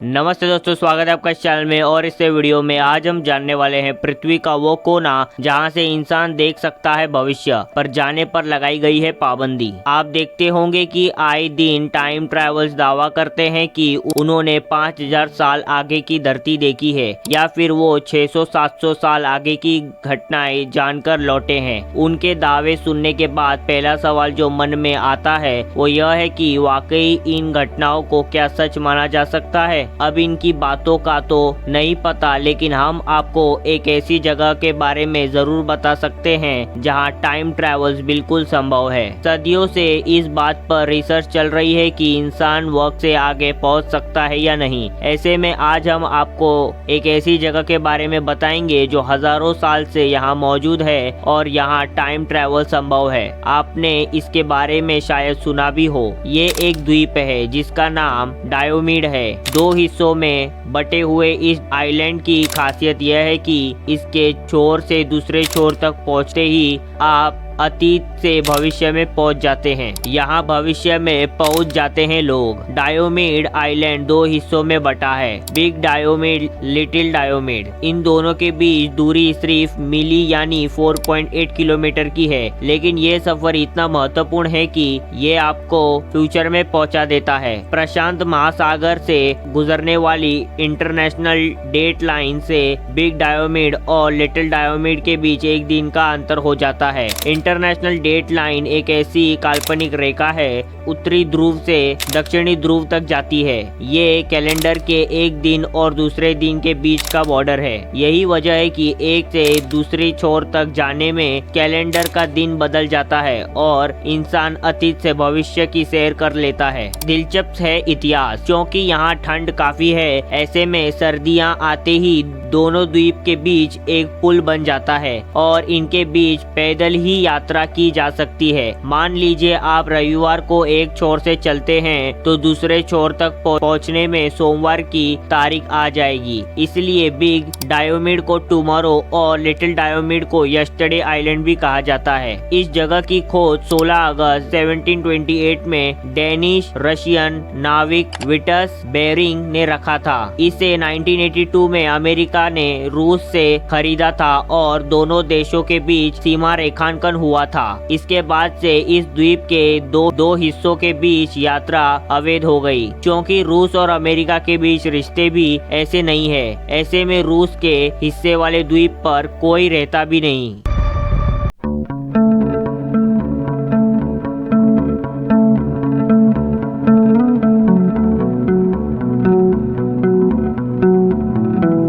नमस्ते दोस्तों, स्वागत है आपका इस चैनल में। और इस वीडियो में आज हम जानने वाले हैं पृथ्वी का वो कोना जहां से इंसान देख सकता है भविष्य, पर जाने पर लगाई गई है पाबंदी। आप देखते होंगे कि आए दिन टाइम ट्रैवल्स दावा करते हैं कि उन्होंने 5000 साल आगे की धरती देखी है, या फिर वो 600-700 साल आगे की घटनाएं जानकर लौटे हैं। उनके दावे सुनने के बाद पहला सवाल जो मन में आता है वो यह है कि वाकई इन घटनाओं को क्या सच माना जा सकता है। अब इनकी बातों का तो नहीं पता, लेकिन हम आपको एक ऐसी जगह के बारे में जरूर बता सकते हैं जहां टाइम ट्रैवल्स बिल्कुल संभव है। सदियों से इस बात पर रिसर्च चल रही है कि इंसान वक्त से आगे पहुंच सकता है या नहीं। ऐसे में आज हम आपको एक ऐसी जगह के बारे में बताएंगे जो हजारों साल से यहाँ मौजूद है और यहाँ टाइम ट्रैवल संभव है। आपने इसके बारे में शायद सुना भी हो। ये एक द्वीप है जिसका नाम डायोमीड है। दो हिस्सों में बटे हुए इस आइलैंड की खासियत यह है कि इसके छोर से दूसरे छोर तक पहुंचते ही आप अतीत से भविष्य में पहुंच जाते हैं। यहाँ भविष्य में पहुंच जाते हैं लोग। डायोमीड आइलैंड दो हिस्सों में बटा है, बिग डायोमीड, लिटिल डायोमीड। इन दोनों के बीच दूरी सिर्फ मिली यानी 4.8 किलोमीटर की है, लेकिन ये सफर इतना महत्वपूर्ण है कि ये आपको फ्यूचर में पहुंचा देता है। प्रशांत महासागर से गुजरने वाली इंटरनेशनल डेट लाइन से बिग डायोमीड और लिटिल डायोमीड के बीच एक दिन का अंतर हो जाता है। इंटरनेशनल डेट लाइन एक ऐसी काल्पनिक रेखा है, उत्तरी ध्रुव से दक्षिणी ध्रुव तक जाती है। ये कैलेंडर के एक दिन और दूसरे दिन के बीच का बॉर्डर है। यही वजह है कि एक से दूसरी छोर तक जाने में कैलेंडर का दिन बदल जाता है और इंसान अतीत से भविष्य की सैर कर लेता है। दिलचस्प है इतिहास, क्योंकि यहाँ ठंड काफी है। ऐसे में सर्दियाँ आते ही दोनों द्वीप के बीच एक पुल बन जाता है और इनके बीच पैदल ही यात्रा की जा सकती है। मान लीजिए आप रविवार को एक छोर से चलते हैं तो दूसरे छोर तक पहुंचने में सोमवार की तारीख आ जाएगी। इसलिए बिग डायोमीड को टुमारो और लिटिल डायोमीड को यस्टरडे आइलैंड भी कहा जाता है। इस जगह की खोज 16 अगस्त 1728 में डेनिश रशियन नाविक विटस बेरिंग ने रखा था। इसे 1982 में अमेरिका ने रूस से खरीदा था और दोनों देशों के बीच सीमा रेखांकन हुआ था। इसके बाद से इस द्वीप के दो हिस्सों के बीच यात्रा अवैध हो गई, क्योंकि रूस और अमेरिका के बीच रिश्ते भी ऐसे नहीं है। ऐसे में रूस के हिस्से वाले द्वीप पर कोई रहता भी नहीं।